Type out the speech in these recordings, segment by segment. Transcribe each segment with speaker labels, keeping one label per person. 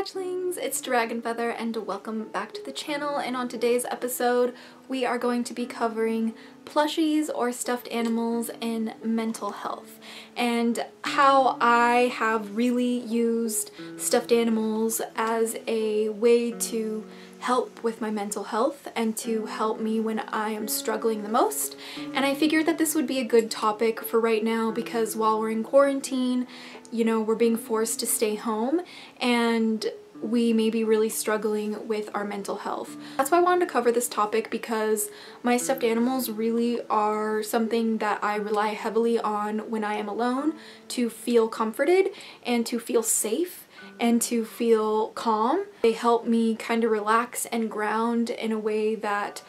Speaker 1: Hatchlings, it's Dragon Feather and welcome back to the channel, and on today's episode we are going to be covering plushies or stuffed animals in mental health and how I have really used stuffed animals as a way to help with my mental health and to help me when I am struggling the most. And I figured that this would be a good topic for right now because while we're in quarantine, you know, we're being forced to stay home and we may be really struggling with our mental health. That's why I wanted to cover this topic, because my stuffed animals really are something that I rely heavily on when I am alone to feel comforted and to feel safe and to feel calm. They help me kind of relax and ground in a way that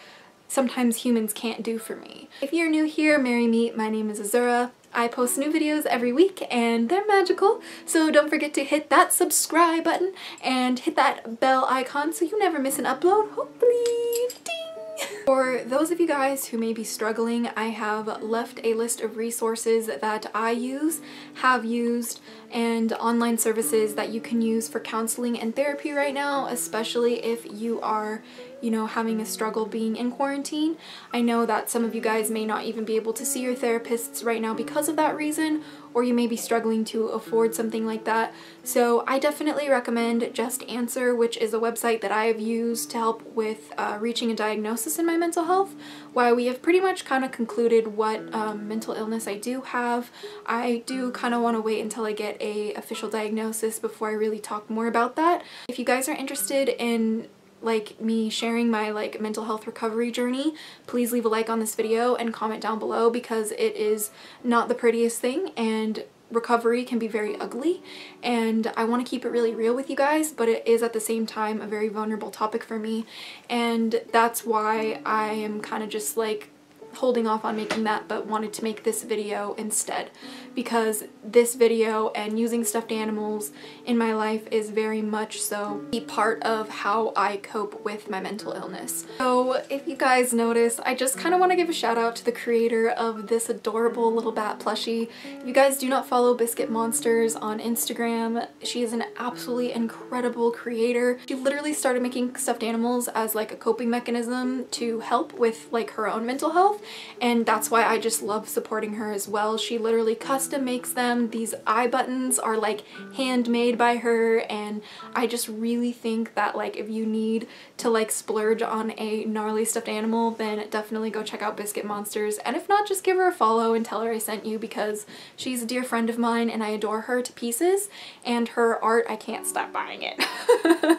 Speaker 1: sometimes humans can't do for me. If you're new here, merry meet, my name is Azura. I post new videos every week and they're magical, so don't forget to hit that subscribe button and hit that bell icon so you never miss an upload, hopefully. Ding! For those of you guys who may be struggling, I have left a list of resources that I use, have used, and online services that you can use for counseling and therapy right now, especially if you are, you know, having a struggle being in quarantine. I know that some of you guys may not even be able to see your therapists right now because of that reason, or you may be struggling to afford something like that. So I definitely recommend Just Answer, which is a website that I have used to help with reaching a diagnosis in my mental health. While we have pretty much kind of concluded what mental illness I do have, I do kind of want to wait until I get a official diagnosis before I really talk more about that. If you guys are interested in like me sharing my mental health recovery journey, please leave a like on this video and comment down below, because it is not the prettiest thing and recovery can be very ugly, and I want to keep it really real with you guys, but it is at the same time a very vulnerable topic for me, and that's why I am kind of just like holding off on making that, but wanted to make this video instead, because this video and using stuffed animals in my life is very much so a part of how I cope with my mental illness. So if you guys notice, I just kind of want to give a shout out to the creator of this adorable little bat plushie. If you guys do not follow BiscuitsXMonsters on Instagram, she is an absolutely incredible creator. She literally started making stuffed animals as like a coping mechanism to help with like her own mental health, and that's why I just love supporting her as well. She literally custom makes them. These eye buttons are like handmade by her, and I just really think that like if you need to like splurge on a gnarly stuffed animal, then definitely go check out BiscuitsXMonsters, and if not, just give her a follow and tell her I sent you, because she's a dear friend of mine and I adore her to pieces, and her art, I can't stop buying it.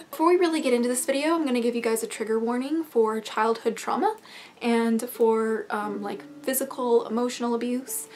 Speaker 1: Before we really get into this video, I'm going to give you guys a trigger warning for childhood trauma and for like physical, emotional abuse,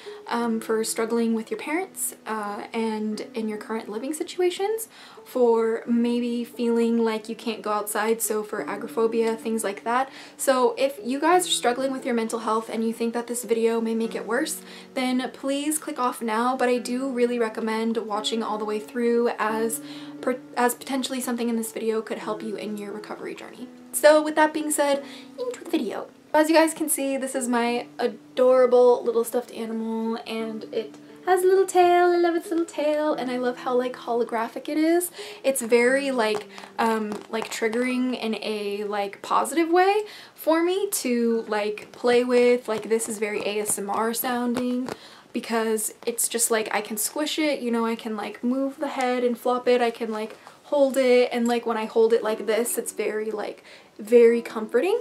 Speaker 1: for struggling with your parents and in your current living situations, for maybe feeling like you can't go outside, so for agoraphobia, things like that. So if you guys are struggling with your mental health and you think that this video may make it worse, then please click off now, but I do really recommend watching all the way through, as potentially something in this video could help you in your recovery journey. So with that being said, into the video. As you guys can see, this is my adorable little stuffed animal, and it has a little tail. I love its little tail, and I love how like holographic it is. It's very like triggering in a like positive way for me to like play with. Like, this is very ASMR sounding, because it's just like I can squish it, you know, I can like move the head and flop it, I can like hold it, and like when I hold it like this, it's very comforting.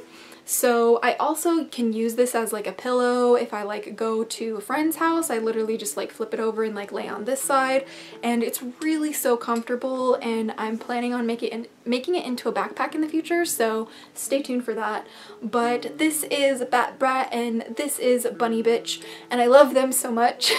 Speaker 1: So I also can use this as like a pillow. If I like go to a friend's house, I literally just like flip it over and like lay on this side, and it's really so comfortable, and I'm planning on making it into a backpack in the future, so stay tuned for that. But this is Bat Brat and this is Bunny Bitch, and I love them so much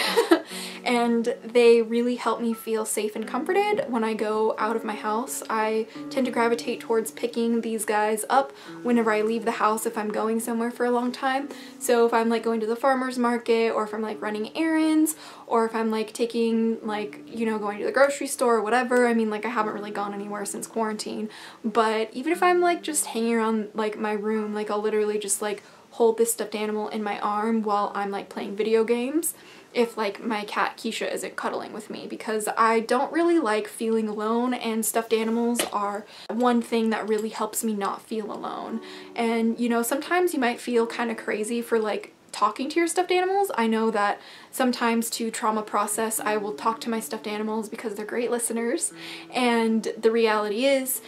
Speaker 1: and they really help me feel safe and comforted when I go out of my house. I tend to gravitate towards picking these guys up whenever I leave the house if I'm going somewhere for a long time. So if I'm like going to the farmer's market, or if I'm like running errands, or if I'm like taking like, you know, going to the grocery store or whatever. I mean, like, I haven't really gone anywhere since quarantine, but even if I'm like just hanging around like my room, like I'll literally just like hold this stuffed animal in my arm while I'm like playing video games, if like my cat Keisha isn't cuddling with me, because I don't really like feeling alone, and stuffed animals are one thing that really helps me not feel alone. And you know, sometimes you might feel kind of crazy for like talking to your stuffed animals. I know that sometimes to trauma process I will talk to my stuffed animals because they're great listeners, and the reality is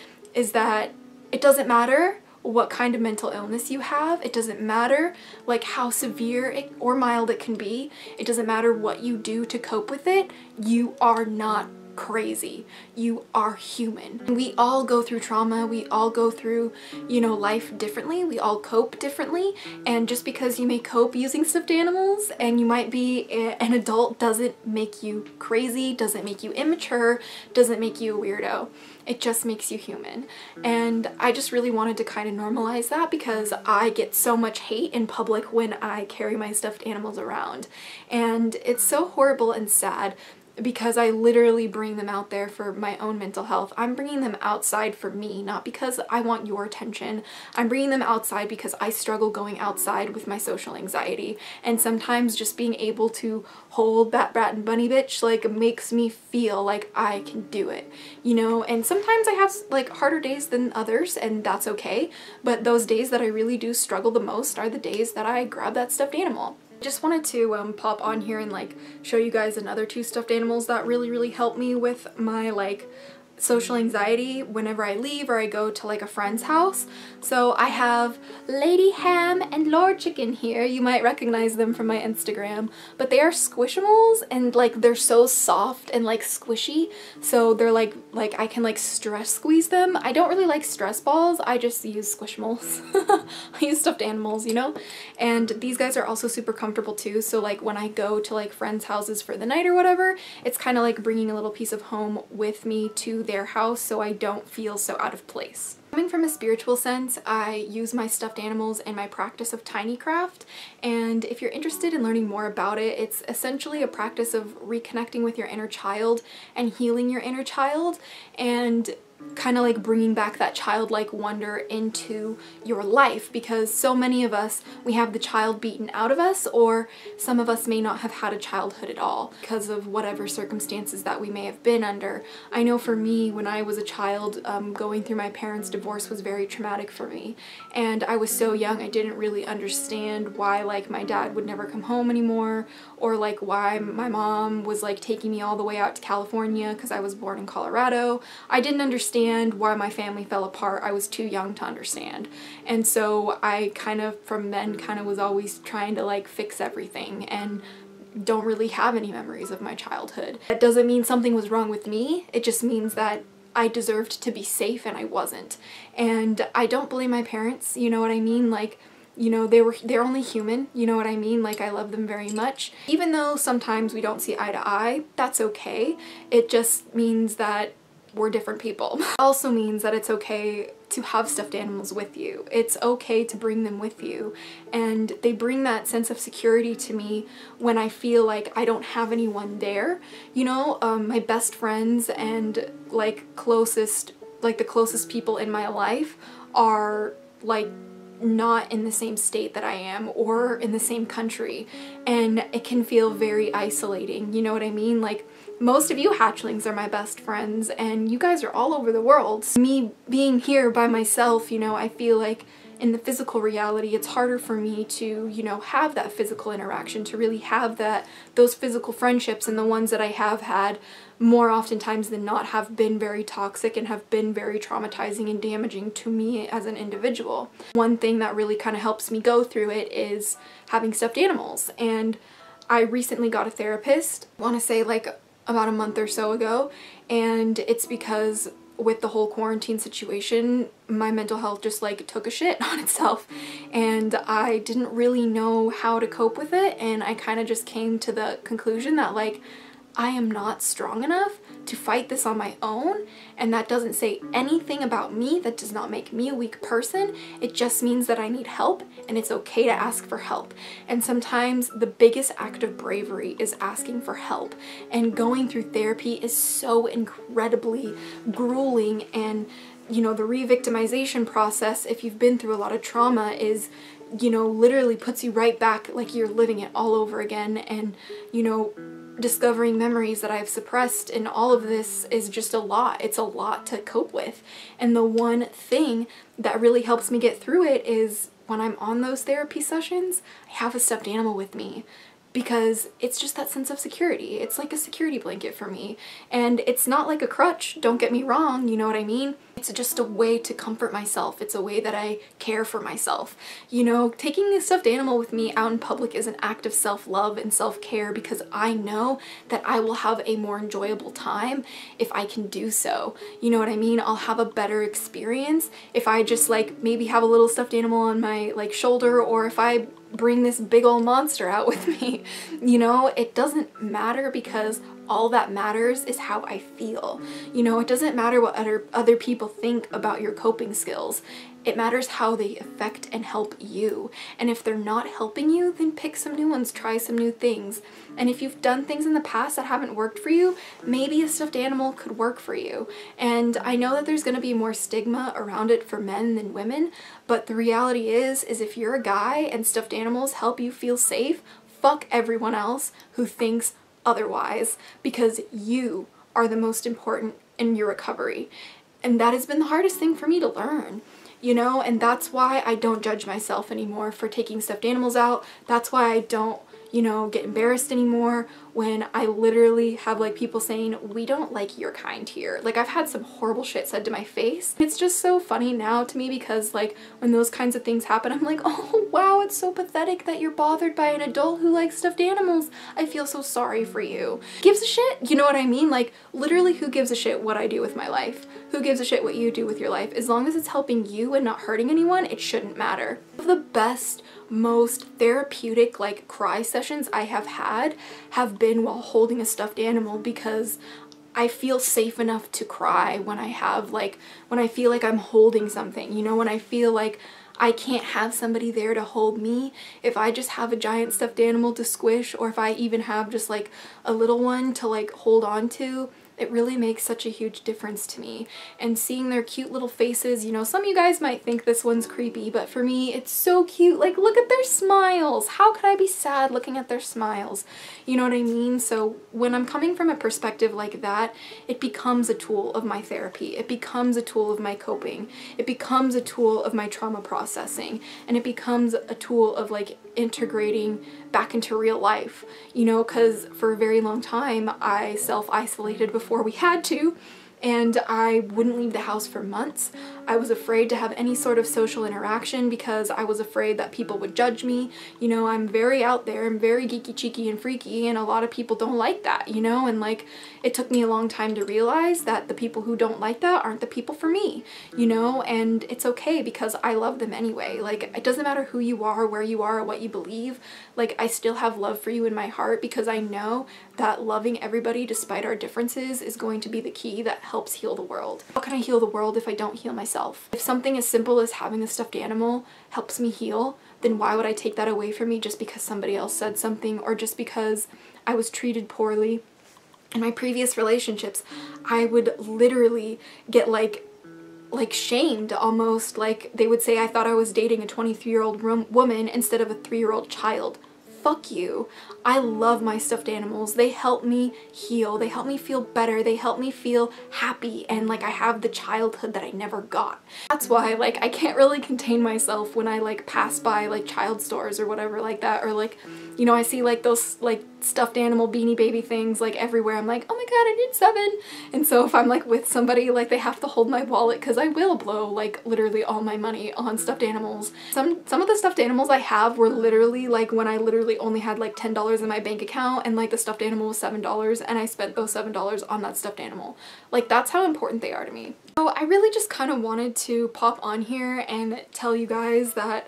Speaker 1: that it doesn't matter what kind of mental illness you have. It doesn't matter like how severe or mild it can be. It doesn't matter what you do to cope with it. You are not crazy. You are human. We all go through trauma. We all go through, you know, life differently. We all cope differently. And just because you may cope using stuffed animals and you might be an adult doesn't make you crazy, doesn't make you immature, doesn't make you a weirdo. It just makes you human. And I just really wanted to kind of normalize that, because I get so much hate in public when I carry my stuffed animals around. And it's so horrible and sad, because I literally bring them out there for my own mental health. I'm bringing them outside for me, not because I want your attention. I'm bringing them outside because I struggle going outside with my social anxiety. And sometimes just being able to hold that brat and bunny bitch like makes me feel like I can do it, you know? And sometimes I have like harder days than others, and that's okay. But those days that I really do struggle the most are the days that I grab that stuffed animal. Just wanted to pop on here and like show you guys another 2 stuffed animals that really help me with my like social anxiety whenever I leave or I go to like a friend's house. So I have Lady Ham and Lord Chicken here. You might recognize them from my Instagram, but they are Squishimals, and like they're so soft and like squishy, so they're like I can like stress squeeze them. I don't really like stress balls, I just use Squishimals. I use stuffed animals, you know? And these guys are also super comfortable too, so like when I go to like friends' houses for the night or whatever, it's kind of like bringing a little piece of home with me to their house, so I don't feel so out of place. Coming from a spiritual sense, I use my stuffed animals in my practice of tiny craft, and if you're interested in learning more about it, it's essentially a practice of reconnecting with your inner child and healing your inner child, and kind of like bringing back that childlike wonder into your life, because so many of us, we have the child beaten out of us, or some of us may not have had a childhood at all because of whatever circumstances that we may have been under. I know for me, when I was a child, going through my parents' divorce was very traumatic for me, and I was so young I didn't really understand why like my dad would never come home anymore, or like why my mom was like taking me all the way out to California because I was born in Colorado. I didn't understand why my family fell apart. I was too young to understand. And so I kind of from then kind of was always trying to like fix everything, and don't really have any memories of my childhood. That doesn't mean something was wrong with me. It just means that I deserved to be safe and I wasn't. And I don't blame my parents, you know what I mean? Like, you know, they're only human, you know what I mean? Like, I love them very much. Even though sometimes we don't see eye to eye, that's okay. It just means that we're different people. It also means that it's okay to have stuffed animals with you. It's okay to bring them with you, and they bring that sense of security to me when I feel like I don't have anyone there. You know, my best friends and like the closest people in my life are like not in the same state that I am or in the same country, and it can feel very isolating, you know what I mean? Like, most of you hatchlings are my best friends, and you guys are all over the world. Me being here by myself, you know, I feel like in the physical reality, it's harder for me to, you know, have that physical interaction, to really have those physical friendships, and the ones that I have had more oftentimes than not have been very toxic and have been very traumatizing and damaging to me as an individual. One thing that really kind of helps me go through it is having stuffed animals, and I recently got a therapist, I want to say like about a month or so ago, and it's because with the whole quarantine situation, my mental health just like took a shit on itself, and I didn't really know how to cope with it, and I kind of just came to the conclusion that like I am not strong enough to fight this on my own, and that doesn't say anything about me. That does not make me a weak person. It just means that I need help, and it's okay to ask for help. And sometimes the biggest act of bravery is asking for help, and going through therapy is so incredibly grueling. And you know, the re-victimization process, if you've been through a lot of trauma, is you know, literally puts you right back like you're living it all over again, and, you know, discovering memories that I've suppressed, and all of this is just a lot. It's a lot to cope with. And the one thing that really helps me get through it is when I'm on those therapy sessions, I have a stuffed animal with me, because it's just that sense of security. It's like a security blanket for me. And it's not like a crutch, don't get me wrong, you know what I mean? It's just a way to comfort myself. It's a way that I care for myself. You know, taking a stuffed animal with me out in public is an act of self-love and self-care, because I know that I will have a more enjoyable time if I can do so. You know what I mean? I'll have a better experience if I just like maybe have a little stuffed animal on my like shoulder, or if I bring this big old monster out with me. You know, it doesn't matter, because all that matters is how I feel. You know, it doesn't matter what other people think about your coping skills. It matters how they affect and help you. And if they're not helping you, then pick some new ones, try some new things. And if you've done things in the past that haven't worked for you, maybe a stuffed animal could work for you. And I know that there's gonna be more stigma around it for men than women, but the reality is if you're a guy and stuffed animals help you feel safe, fuck everyone else who thinks otherwise, because you are the most important in your recovery. And that has been the hardest thing for me to learn. You know, and that's why I don't judge myself anymore for taking stuffed animals out. That's why I don't, you know, get embarrassed anymore when I literally have like people saying, we don't like your kind here. Like, I've had some horrible shit said to my face. It's just so funny now to me, because like when those kinds of things happen, I'm like, oh wow, it's so pathetic that you're bothered by an adult who likes stuffed animals. I feel so sorry for you. Gives a shit? You know what I mean? Like, literally, who gives a shit what I do with my life? Who gives a shit what you do with your life? As long as it's helping you and not hurting anyone, it shouldn't matter. One of the best, most therapeutic like cry sessions I have had have been while holding a stuffed animal, because I feel safe enough to cry when I have like, when I feel like I'm holding something, you know, when I feel like I can't have somebody there to hold me. If I just have a giant stuffed animal to squish, or if I even have just like a little one to like hold on to, it really makes such a huge difference to me. And seeing their cute little faces, you know, some of you guys might think this one's creepy, but for me, it's so cute. Like, look at their smiles. How could I be sad looking at their smiles? You know what I mean? So when I'm coming from a perspective like that, it becomes a tool of my therapy. It becomes a tool of my coping. It becomes a tool of my trauma processing. And it becomes a tool of like integrating back into real life, you know, because for a very long time I self-isolated before we had to, and I wouldn't leave the house for months. I was afraid to have any sort of social interaction because I was afraid that people would judge me. You know, I'm very out there, I'm very geeky, cheeky, and freaky, and a lot of people don't like that, you know, and like, it took me a long time to realize that the people who don't like that aren't the people for me, you know, and it's okay, because I love them anyway. Like, it doesn't matter who you are, where you are, or what you believe, like, I still have love for you in my heart, because I know that loving everybody despite our differences is going to be the key that helps heal the world. How can I heal the world if I don't heal myself? If something as simple as having a stuffed animal helps me heal, then why would I take that away from me just because somebody else said something, or just because I was treated poorly? In my previous relationships, I would literally get like shamed almost. Like, they would say I thought I was dating a 23-year-old woman instead of a 3-year-old child. Fuck you. I love my stuffed animals. They help me heal. They help me feel better. They help me feel happy, and like I have the childhood that I never got. That's why like I can't really contain myself when I like pass by like child stores or whatever like that, or like, you know, I see like those like stuffed animal Beanie Baby things like everywhere. I'm like, oh my god, I need 7. And so if I'm like with somebody, like they have to hold my wallet, because I will blow like literally all my money on stuffed animals. Some of the stuffed animals I have were literally like when I literally only had like $10 in my bank account, and like the stuffed animal was $7, and I spent those $7 on that stuffed animal. Like, that's how important they are to me. So I really just kind of wanted to pop on here and tell you guys that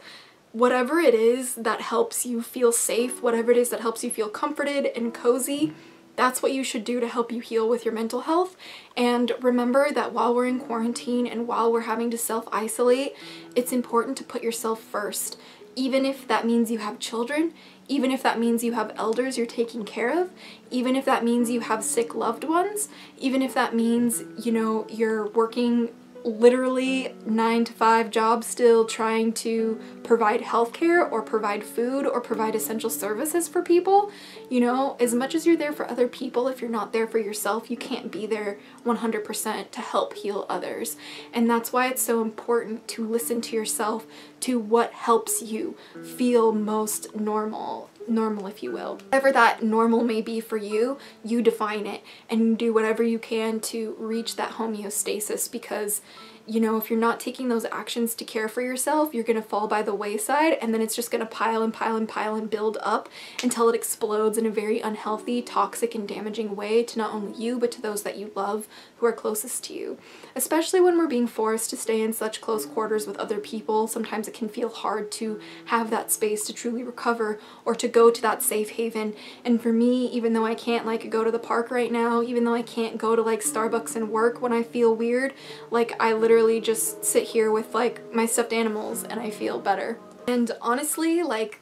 Speaker 1: whatever it is that helps you feel safe, whatever it is that helps you feel comforted and cozy, that's what you should do to help you heal with your mental health. And remember that while we're in quarantine and while we're having to self-isolate, it's important to put yourself first. Even if that means you have children, even if that means you have elders you're taking care of, even if that means you have sick loved ones, even if that means, you know, you're working literally 9 to 5 job still trying to provide healthcare or provide food or provide essential services for people. You know, as much as you're there for other people, if you're not there for yourself, you can't be there 100% to help heal others. And that's why it's so important to listen to yourself, to what helps you feel most normal, if you will. Whatever that normal may be for you, you define it and do whatever you can to reach that homeostasis, because you know, if you're not taking those actions to care for yourself, you're gonna fall by the wayside, and then it's just gonna pile and pile and pile and build up until it explodes in a very unhealthy, toxic, and damaging way to not only you, but to those that you love who are closest to you. Especially when we're being forced to stay in such close quarters with other people, sometimes it can feel hard to have that space to truly recover or to go to that safe haven. And for me, even though I can't like go to the park right now, even though I can't go to like Starbucks and work when I feel weird, like I literally just sit here with like my stuffed animals and I feel better. And honestly, like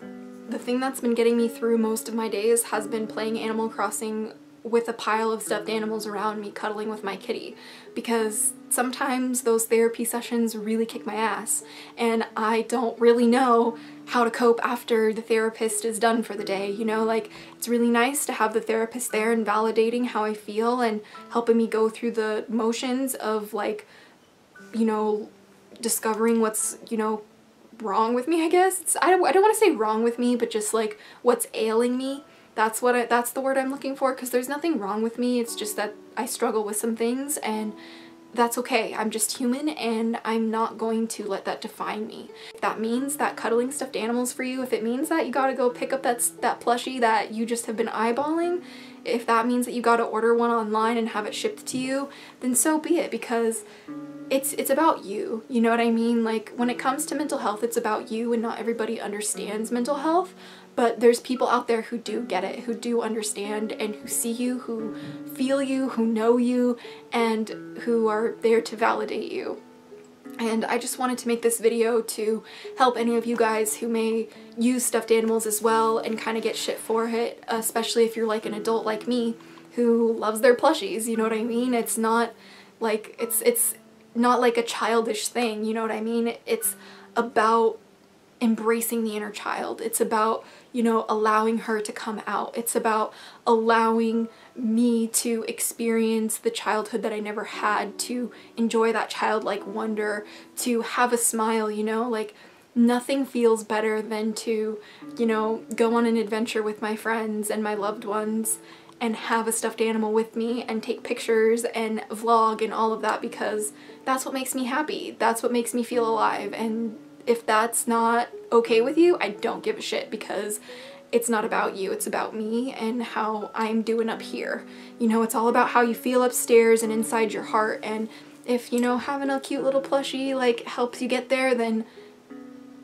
Speaker 1: the thing that's been getting me through most of my days has been playing Animal Crossing with a pile of stuffed animals around me, cuddling with my kitty, because sometimes those therapy sessions really kick my ass and I don't really know how to cope after the therapist is done for the day. You know, like it's really nice to have the therapist there and validating how I feel and helping me go through the motions of like, you know, discovering what's, you know, wrong with me, I guess. I don't want to say wrong with me, but just like what's ailing me. That's the word I'm looking for, because there's nothing wrong with me. It's just that I struggle with some things, and that's okay. I'm just human and I'm not going to let that define me. If that means that cuddling stuffed animals for you, if it means that you gotta go pick up that plushie that you just have been eyeballing, if that means that you gotta order one online and have it shipped to you, then so be it, because it's about you, you know what I mean? Like when it comes to mental health, it's about you, and not everybody understands mental health, but there's people out there who do get it, who do understand, and who see you, who feel you, who know you, and who are there to validate you. And I just wanted to make this video to help any of you guys who may use stuffed animals as well and kind of get shit for it, especially if you're like an adult like me who loves their plushies, you know what I mean? It's not like, it's not like a childish thing, you know what I mean? It's about embracing the inner child. It's about, you know, allowing her to come out. It's about allowing me to experience the childhood that I never had, to enjoy that childlike wonder, to have a smile, you know? Like nothing feels better than to, you know, go on an adventure with my friends and my loved ones and have a stuffed animal with me and take pictures and vlog and all of that, because that's what makes me happy. That's what makes me feel alive. And if that's not okay with you, I don't give a shit, because it's not about you, it's about me and how I'm doing up here. You know, it's all about how you feel upstairs and inside your heart, and if, you know, having a cute little plushie like helps you get there, then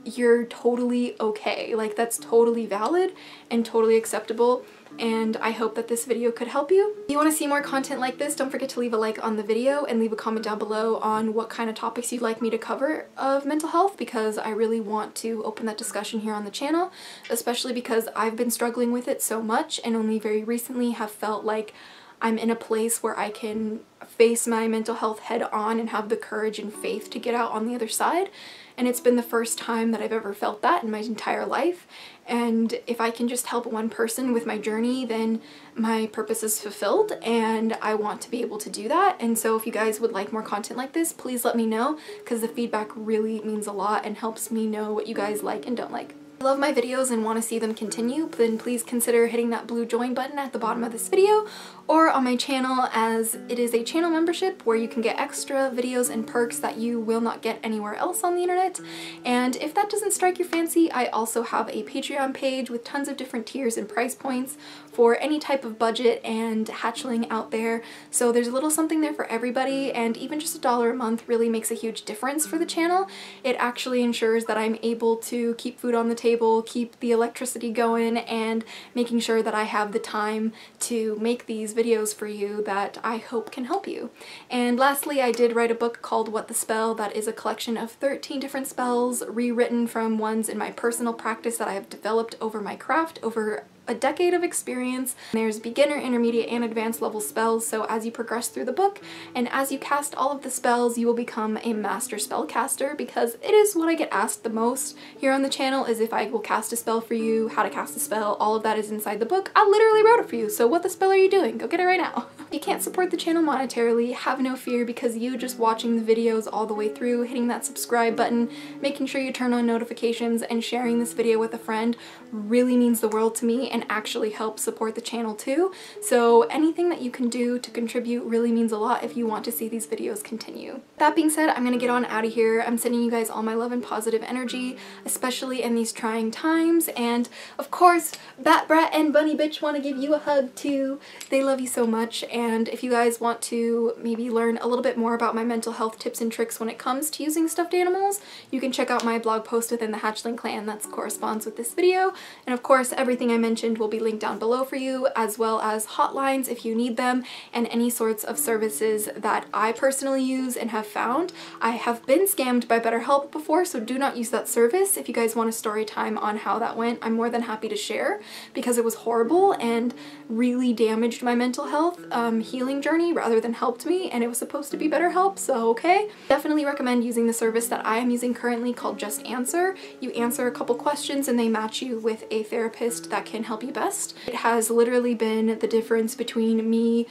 Speaker 1: you're totally okay. Like that's totally valid and totally acceptable, and I hope that this video could help you. If you want to see more content like this, don't forget to leave a like on the video and leave a comment down below on what kind of topics you'd like me to cover of mental health, because I really want to open that discussion here on the channel, especially because I've been struggling with it so much and only very recently have felt like I'm in a place where I can face my mental health head on and have the courage and faith to get out on the other side. And it's been the first time that I've ever felt that in my entire life. And if I can just help one person with my journey, then my purpose is fulfilled, and I want to be able to do that. And so if you guys would like more content like this, please let me know, because the feedback really means a lot and helps me know what you guys like and don't like. If you love my videos and want to see them continue, then please consider hitting that blue join button at the bottom of this video or on my channel, as it is a channel membership where you can get extra videos and perks that you will not get anywhere else on the internet. And if that doesn't strike your fancy, I also have a Patreon page with tons of different tiers and price points for any type of budget and hatchling out there. So there's a little something there for everybody, and even just $1 a month really makes a huge difference for the channel. It actually ensures that I'm able to keep food on the table, keep the electricity going, and making sure that I have the time to make these videos for you that I hope can help you. And lastly, I did write a book called What the Spell that is a collection of 13 different spells rewritten from ones in my personal practice that I have developed over my craft over a decade of experience. There's beginner, intermediate, and advanced level spells, so as you progress through the book and as you cast all of the spells, you will become a master spellcaster, because it is what I get asked the most here on the channel, is if I will cast a spell for you, how to cast a spell. All of that is inside the book. I literally wrote it for you, so what the spell are you doing? Go get it right now. If you can't support the channel monetarily, have no fear, because you just watching the videos all the way through, hitting that subscribe button, making sure you turn on notifications, and sharing this video with a friend really means the world to me and actually helps support the channel too. So anything that you can do to contribute really means a lot if you want to see these videos continue. That being said, I'm gonna get on out of here. I'm sending you guys all my love and positive energy, especially in these trying times, and of course Bat Brat and Bunny Bitch want to give you a hug too. They love you so much, and if you guys want to maybe learn a little bit more about my mental health tips and tricks when it comes to using stuffed animals, you can check out my blog post within the Hatchling clan that corresponds with this video, and of course everything I mentioned will be linked down below for you, as well as hotlines if you need them, and any sorts of services that I personally use and have found. I have been scammed by BetterHelp before, so do not use that service. If you guys want a story time on how that went, I'm more than happy to share, because it was horrible and really damaged my mental health healing journey rather than helped me, and it was supposed to be BetterHelp, so okay. Definitely recommend using the service that I am using currently called Just Answer. You answer a couple questions and they match you with a therapist that can help you best. It has literally been the difference between me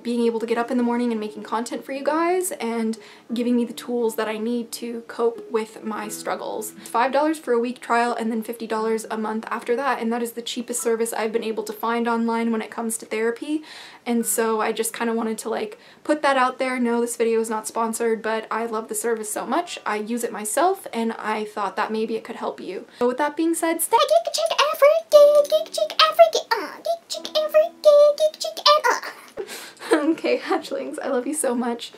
Speaker 1: being able to get up in the morning and making content for you guys and giving me the tools that I need to cope with my struggles. $5 for a week trial and then $50 a month after that, and that is the cheapest service I've been able to find online when it comes to therapy. And so I just kind of wanted to like put that out there. No, this video is not sponsored, but I love the service so much. I use it myself and I thought that maybe it could help you. So with that being said, stay geek chick every day, geek chick every day, geek chick every day, geek chick and Okay, hatchlings, I love you so much.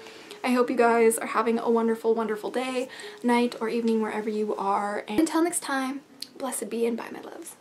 Speaker 1: I hope you guys are having a wonderful, wonderful day, night, or evening wherever you are. And until next time, blessed be and bye, my loves.